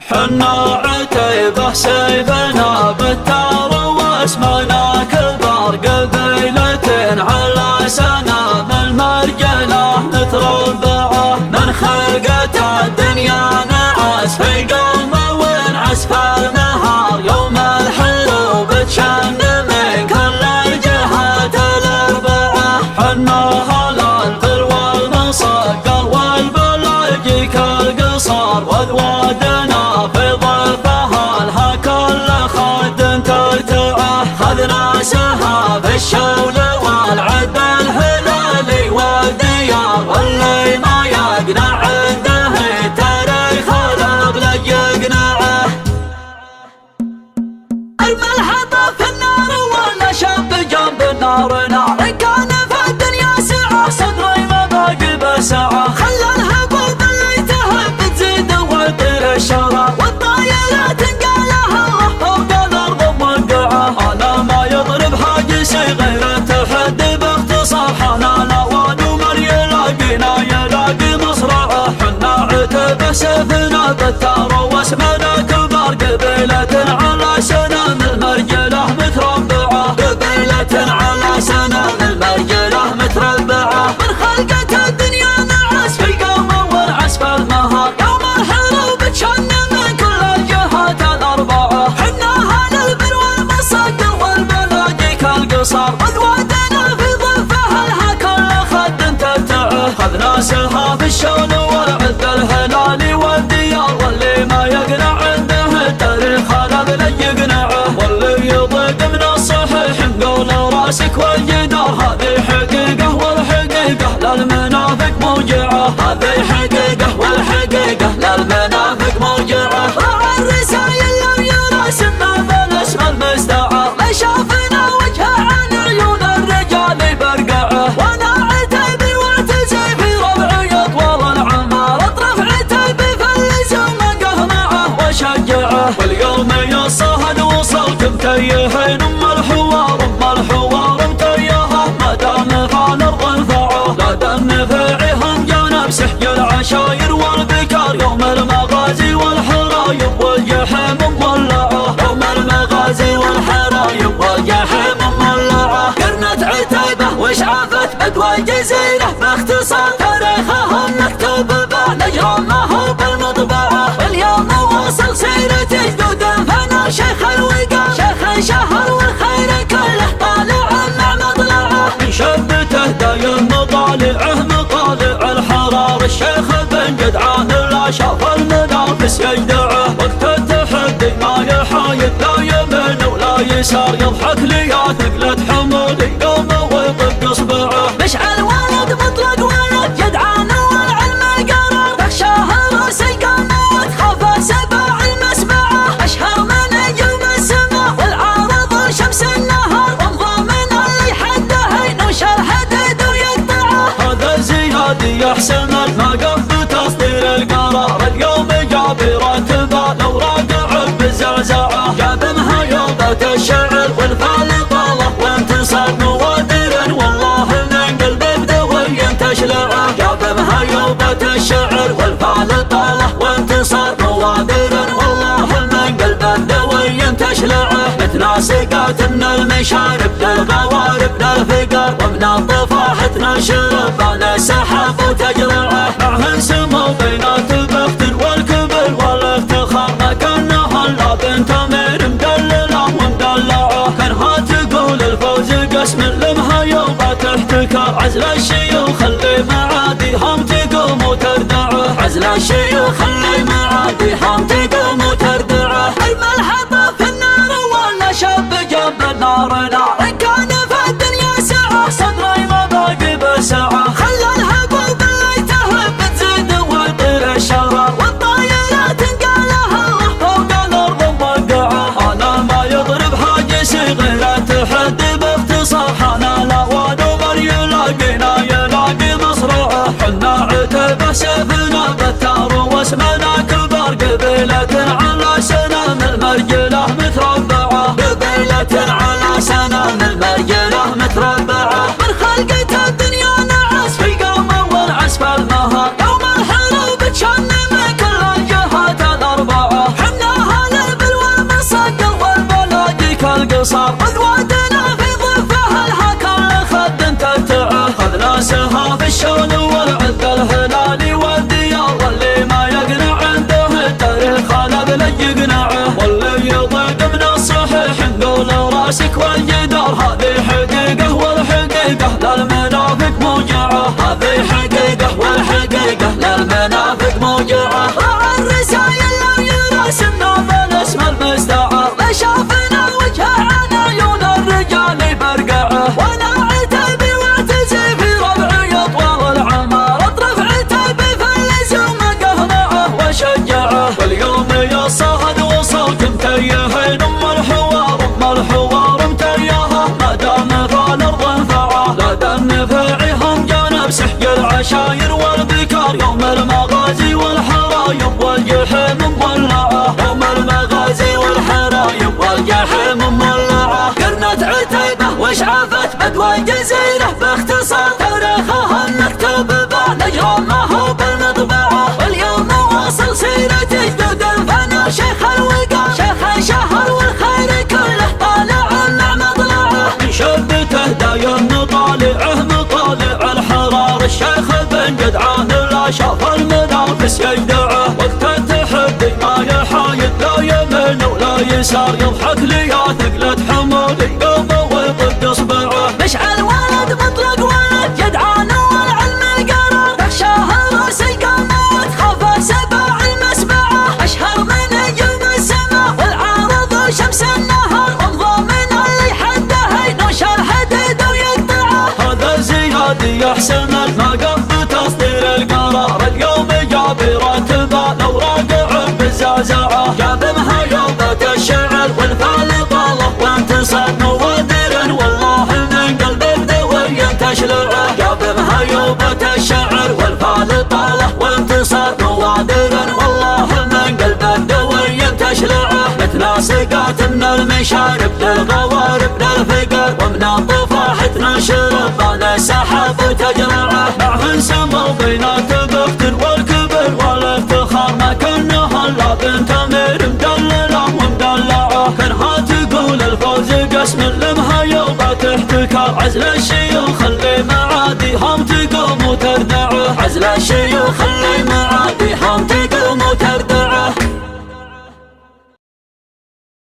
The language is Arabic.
حنا عتيبة سيفنا بتار واسمنا كبار قبيلة على سنام المرجلة نتربعه من خلقة الدنيا نعس في قوم ونعس في النهار يوم الحروب تشن من كل الجهات الأربعة. حنا هلال والمصقر والبلاجي كالقصار وذوادنا في ضيفها لها كل خد ترتعه. خذنا سها الشول والعد الهلالي والديار واللي ما يقنع عنده تاريخ الأبلج يقنعه. ارمى الحطب في النار ولا شاب جنب النار نار كان في الدنيا سعة صدري ما باقي بسعة. خلى الهبوب اللي تهب تزيد ويطير الشرى والطايرات انقالها الله فوق الارض موقعه. انا ما يضرب حاجسي غير التحدي باختصار حنا الاوان ومن يلاقينا يلاقي مصرعه. حنا عتبه سيفنا بتار واسمنا كبار قبيلة على سنام المرجله متربعه. قبيلة على سنام المرجله متربعه. من خلقة الدنيا نعس في قوم ونعس في المهار يوم الحروب تشن من كل الجهات الأربعة. حنا هل البر والمصقر والبلاجي كالقصار وذوادنا في ضفها لها كل خد ترتعه. خذنا سها في الشول والعد الهلالي والديار واللي ما يقنع عنده التاريخ الأبلج يقنعه. واللي يضيق من الصحيح نقول راسك والجدار هذه حقيقة والحقيقة للمنافق موجعة. هذه حقيقة والحقيقة للمنافق موجعة. راعى الرسايل لم يرسم ما بالاسم المستعار لشافنا وجهه عن عيون الرجال برقعه. وانا عتيبي واعتزي في ربعي اطول العمار اطرف عتيبي في اللزوم قهمعه وشجعه. واليوم يصهد وصلكم تيهين الحوار متيهه ما دام فعل الرفعه. لا دم فيعهم جانب سحج العشاير والبكار يوم المغازي والحرايب والجحيم مولعه. يوم المغازي والحرايب والجحيم مولعه. قرنة عتيبة وش عافت بدوى الجزيرة باختصار تاريخهم مكتوب بنجرة ما هو بالمطبعة. واليوم وصل سيرة جدود فنا شيخ الوقار شيخ شهر والخير كله طالع مع مطلعه. من شبته دايم مطالع الحرار الشيخ بن جدعان لا شاف المنافس يجدعه. وقت التحدي ما يحايد لا يمين ولا يسار يضحك لي ثقلة حمولي يوم ويطق اصبعه. مشعل ولد مطلق ولد جدعان والعلم قرار تخشاه راس القمة وتخاف سبع المسبعة. اشهر من نجوم السماء والعارض شمس النهار وانظى من اللي حده ينوش الحديد ويقطعه. هذا زيادي يحسن المقف بتصدير القرار اليوم جاب راتبه لو راجع بزعزعه. جاب مهيوبة الشعر والفعل طاله وانتصار نوادر والله من قلب بدوي تشلعه. جاب مهيوبة الشعر والفعل طاله وانتصار نوادر والله من قلب بدوي تشلعه. متناسقات من المشارب للغوارب للفقر ومن الطفاحة شربان السحاب وتجرعه. معهن سمو بينات البخت والكبر والافتخار ما كانها الا بنت امير مدلله ومدلعه. كانها تقول الفوز قسم لمهيوبة احتكار. عزل الشيوخ اللي معاديهم تقوم وتردعه. عزل الشيوخ اللي معاديهم تقوم وتردعه. ارمى الحطب في النار ولا شاب جنب النار نار كان في الدنيا سعة صدري ما باقي بسعة. خلى الهبوب اللي تهب تزيد ويطير الشرى والطايرات انقالها الله فوق الارض موقعه. انا ما يضرب حاجسي غير التحدي باختصار حنا الاوان ومن يلاقينا يلاقي مصرعه. حنا عتبه سيفنا بتار واسمنا كبار قبيلة على سنام المرجله متربعه. قبيلة على سنام انتصار. قدوتنا في ضفها لها كل خد ترتعه، خذ ناسها في الشون والعز الهلالي والديار، واللي ما يقنع عنده التاريخ خلق له يقنعه، واللي يضيق من الصحيح نقول راسك والجدار. هذه حقيقة والحقيقة للمنافق موجعة، هذه حقيقة والحقيقة للمنافق موجعة. راعى الرسايل لو يرسمنا بالاسم المستعار، لشافنا وجهه عن عيون الرجال برقعه، وانا عتابي واعتزي في ربعي اطوال العمار، اطرف عتابي في اللزوم قهرعه وشجعه. واليوم يا صهد وصوت متيهين الحوار متيهه، ما دام فالارض انفعه، لا دام فاعهم جانب سحق العشاير والبكار. يوم المغازي والحرايب والجحيم مولعه، يوم المغازي والحرايب والجحيم مولعه. قرنت عتيبه وشعفت بدوى الجزيره، باختصار تاريخها نكتب بنجرمه بالمطبعه. واليوم واصل سيرة جدود الفنا، شيخ الوقار شيخ الشهر والخير كله طالع مع مطلعه. من شبته دايم مطالع الحرار، الشيخ بن جدعان لا شاف المنافس يجدعه. وقت التحدي ما يحايد لا يمين ولا يسار، يضحك لي ثقلة حمولي قومه ويطق اصبعه. مشعل ولد مطلق ولد جدعان والعلم القرار، تخشاه راس القامة وتخاف سبع المسبعة. اشهر من نجوم السماء والعارض شمس النهار، وانظى من اللي حده ينوش الحديد ويقطعه. هذا زيادي يحسن المقام بتصدير القرار، اليوم جاب راتبه لو راجع بالزعزعه. جاب مهيوبة الشعر والفعل طاله وانتصار نوادر، والله من قلب الدوي تشلعه. جاب مهيوبة الشعر والفعل طاله وانتصار نوادر، والله من قلب الدوي تشلعه. متناسقات من المشارب للغوارب للفقر، ومن الطفاحة تنشر بان السحاب وتجرعه. معهن سمو بينات بختر والكبر والافتخار، ما كانها الا بنت امير مدلله ومدلعه. كانها تقول الفوز قسم المهيوبة احتكار، عزل الشيوخ اللي معاديهم تقوم وتردعه، عزل الشيوخ اللي معاديهم تقوم